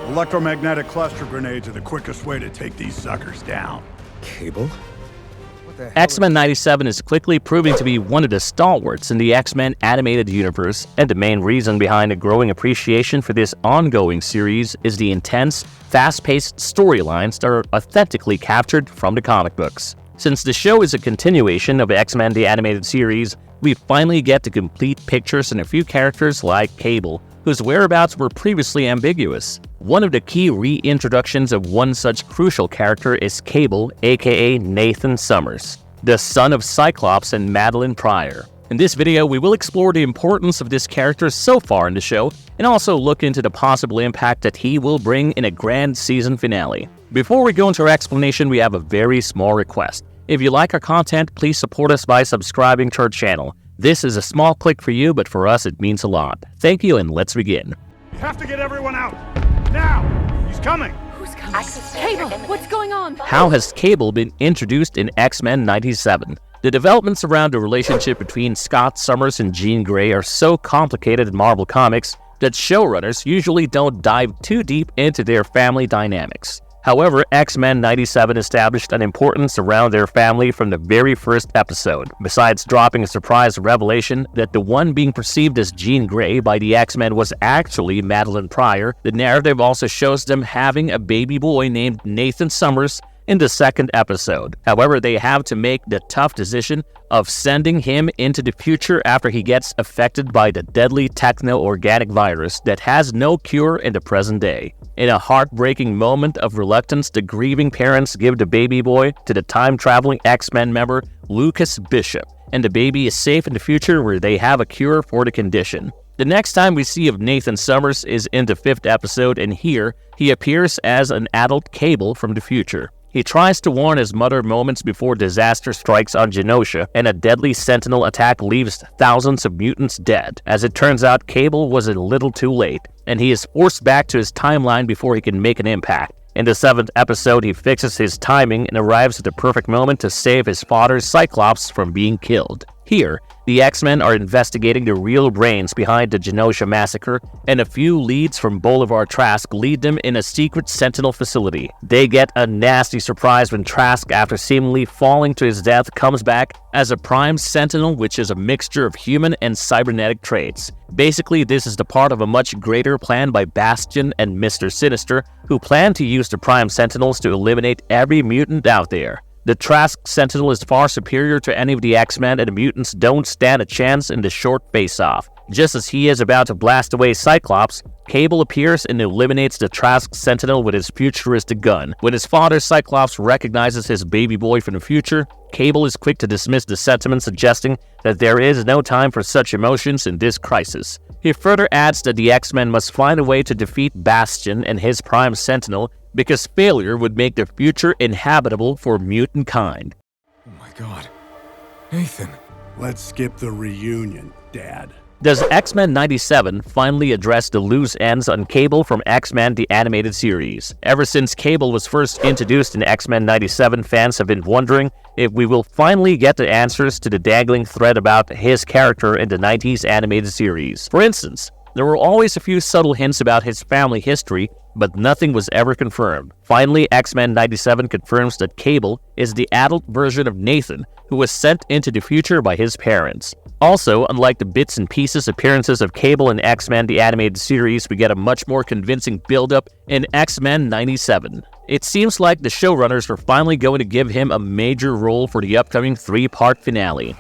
Electromagnetic cluster grenades are the quickest way to take these suckers down. Cable? XMan 97 is quickly proving to be one of the stalwarts in the X-Men animated universe, and the main reason behind a growing appreciation for this ongoing series is the intense, fast-paced storylines that are authentically captured from the comic books. Since the show is a continuation of X-Men the animated series, we finally get to complete pictures and a few characters like Cable, whose whereabouts were previously ambiguous. One of the key reintroductions of one such crucial character is Cable, aka Nathan Summers, the son of Cyclops and Madeline Pryor. In this video, we will explore the importance of this character so far in the show, and also look into the possible impact that he will bring in a grand season finale. Before we go into our explanation, we have a very small request. If you like our content, please support us by subscribing to our channel. This is a small click for you, but for us it means a lot. Thank you, and let's begin. You have to get everyone out! Now! He's coming! Who's coming? Cable, what's going on? How has Cable been introduced in X-Men 97? The developments around the relationship between Scott Summers and Jean Grey are so complicated in Marvel Comics that showrunners usually don't dive too deep into their family dynamics. However, X-Men 97 established an importance around their family from the very first episode. Besides dropping a surprise revelation that the one being perceived as Jean Grey by the X-Men was actually Madeline Pryor, the narrative also shows them having a baby boy named Nathan Summers in the second episode. However, they have to make the tough decision of sending him into the future after he gets affected by the deadly techno-organic virus that has no cure in the present day. In a heartbreaking moment of reluctance, the grieving parents give the baby boy to the time-traveling X-Men member Lucas Bishop, and the baby is safe in the future where they have a cure for the condition. The next time we see of Nathan Summers is in the fifth episode, and here he appears as an adult Cable from the future. He tries to warn his mother moments before disaster strikes on Genosha, and a deadly Sentinel attack leaves thousands of mutants dead. As it turns out, Cable was a little too late, and he is forced back to his timeline before he can make an impact. In the seventh episode, he fixes his timing and arrives at the perfect moment to save his father, Cyclops, from being killed. Here, the X-Men are investigating the real brains behind the Genosha massacre, and a few leads from Boulevard Trask lead them in a secret Sentinel facility. They get a nasty surprise when Trask, after seemingly falling to his death, comes back as a Prime Sentinel, which is a mixture of human and cybernetic traits. Basically, this is the part of a much greater plan by Bastion and Mr. Sinister, who plan to use the Prime Sentinels to eliminate every mutant out there. The Trask Sentinel is far superior to any of the X-Men, and the mutants don't stand a chance in the short face-off. Just as he is about to blast away Cyclops, Cable appears and eliminates the Trask Sentinel with his futuristic gun. When his father, Cyclops, recognizes his baby boy from the future, Cable is quick to dismiss the sentiment, suggesting that there is no time for such emotions in this crisis. He further adds that the X-Men must find a way to defeat Bastion and his Prime Sentinel, because failure would make the future inhabitable for mutant kind. Oh my god. Nathan. Let's skip the reunion, Dad. Does X-Men 97 finally address the loose ends on Cable from X-Men the animated series? Ever since Cable was first introduced in X-Men 97, fans have been wondering if we will finally get the answers to the dangling thread about his character in the 90s animated series. For instance, there were always a few subtle hints about his family history, but nothing was ever confirmed. Finally, X-Men 97 confirms that Cable is the adult version of Nathan, who was sent into the future by his parents. Also, unlike the bits and pieces appearances of Cable in X-Men the animated series, we get a much more convincing build-up in X-Men 97. It seems like the showrunners are finally going to give him a major role for the upcoming 3-part finale.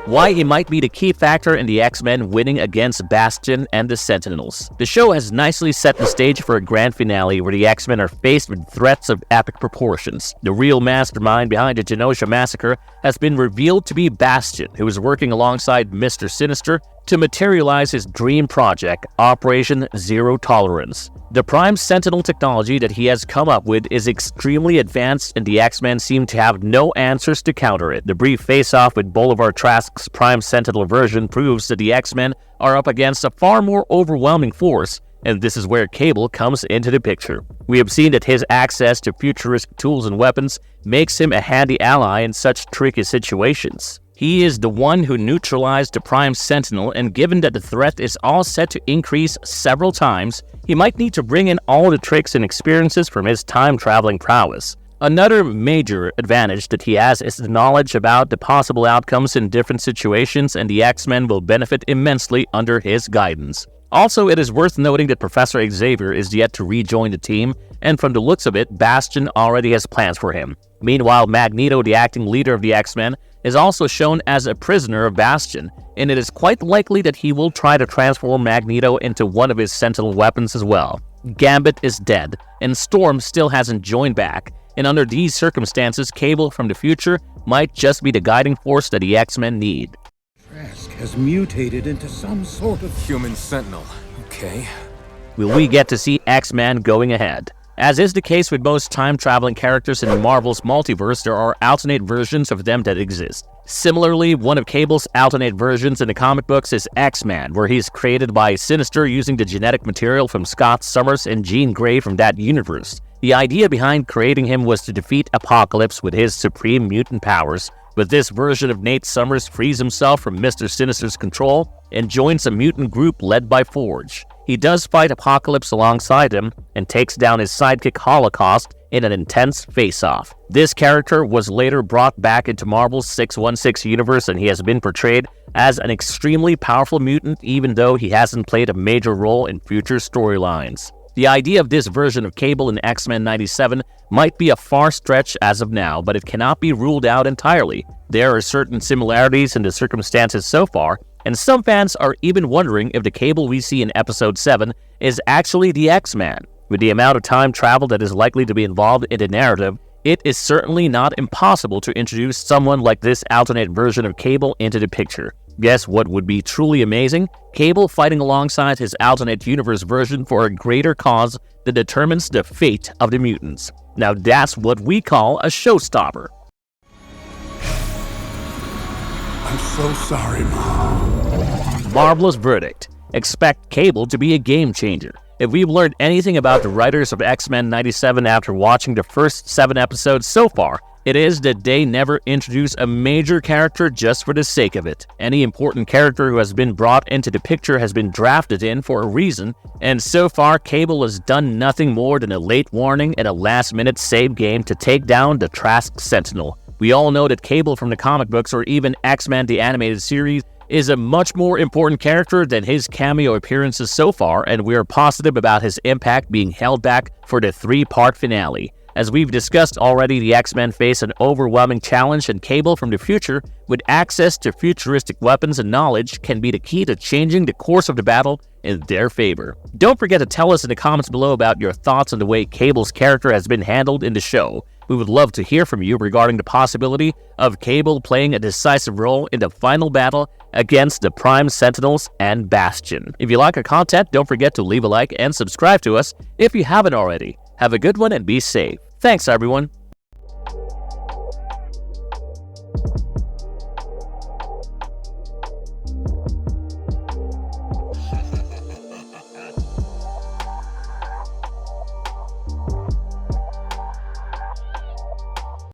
Why he might be the key factor in the X-Men winning against Bastion and the Sentinels. The show has nicely set the stage for a grand finale where the X-Men are faced with threats of epic proportions. The real mastermind behind the Genosha massacre has been revealed to be Bastion, who is working alongside Mr. Sinister to materialize his dream project, Operation Zero Tolerance. The Prime Sentinel technology that he has come up with is extremely advanced, and the X-Men seem to have no answers to counter it. The brief face-off with Boulevard Trask's Prime Sentinel version proves that the X-Men are up against a far more overwhelming force, and this is where Cable comes into the picture. We have seen that his access to futuristic tools and weapons makes him a handy ally in such tricky situations. He is the one who neutralized the Prime Sentinel, and given that the threat is all set to increase several times, he might need to bring in all the tricks and experiences from his time-traveling prowess. Another major advantage that he has is the knowledge about the possible outcomes in different situations, and the X-Men will benefit immensely under his guidance. Also, it is worth noting that Professor Xavier is yet to rejoin the team, and from the looks of it, Bastion already has plans for him. Meanwhile, Magneto, the acting leader of the X-Men, is also shown as a prisoner of Bastion, and it is quite likely that he will try to transform Magneto into one of his Sentinel weapons as well. Gambit is dead, and Storm still hasn't joined back, and under these circumstances, Cable from the future might just be the guiding force that the X-Men need. Trask has mutated into some sort of Human Sentinel. Okay. Will we get to see X-Man going ahead? As is the case with most time-traveling characters in Marvel's multiverse, there are alternate versions of them that exist. Similarly, one of Cable's alternate versions in the comic books is X-Man, where he's created by Sinister using the genetic material from Scott Summers and Jean Grey from that universe. The idea behind creating him was to defeat Apocalypse with his supreme mutant powers, but this version of Nate Summers frees himself from Mr. Sinister's control and joins a mutant group led by Forge. He does fight Apocalypse alongside him and takes down his sidekick Holocaust in an intense face-off. This character was later brought back into Marvel's 616 universe, and he has been portrayed as an extremely powerful mutant even though he hasn't played a major role in future storylines. The idea of this version of Cable in X-Men 97 might be a far stretch as of now, but it cannot be ruled out entirely. There are certain similarities in the circumstances so far, and some fans are even wondering if the Cable we see in Episode 7 is actually the X-Man. With the amount of time travel that is likely to be involved in the narrative, it is certainly not impossible to introduce someone like this alternate version of Cable into the picture. Guess what would be truly amazing? Cable fighting alongside his alternate universe version for a greater cause that determines the fate of the mutants. Now that's what we call a showstopper. I'm so sorry, Mom. Marvelous verdict. Expect Cable to be a game changer. If we've learned anything about the writers of X-Men 97 after watching the first 7 episodes so far, it is that they never introduce a major character just for the sake of it. Any important character who has been brought into the picture has been drafted in for a reason, and so far Cable has done nothing more than a late warning and a last-minute save game to take down the Trask Sentinel. We all know that Cable from the comic books or even X-Men the animated series is a much more important character than his cameo appearances so far, and we are positive about his impact being held back for the 3-part finale. As we've discussed already, the X-Men face an overwhelming challenge, and Cable from the future, with access to futuristic weapons and knowledge, can be the key to changing the course of the battle in their favor. Don't forget to tell us in the comments below about your thoughts on the way Cable's character has been handled in the show. We would love to hear from you regarding the possibility of Cable playing a decisive role in the final battle against the Prime Sentinels and Bastion. If you like our content, don't forget to leave a like and subscribe to us if you haven't already. Have a good one and be safe. Thanks, everyone.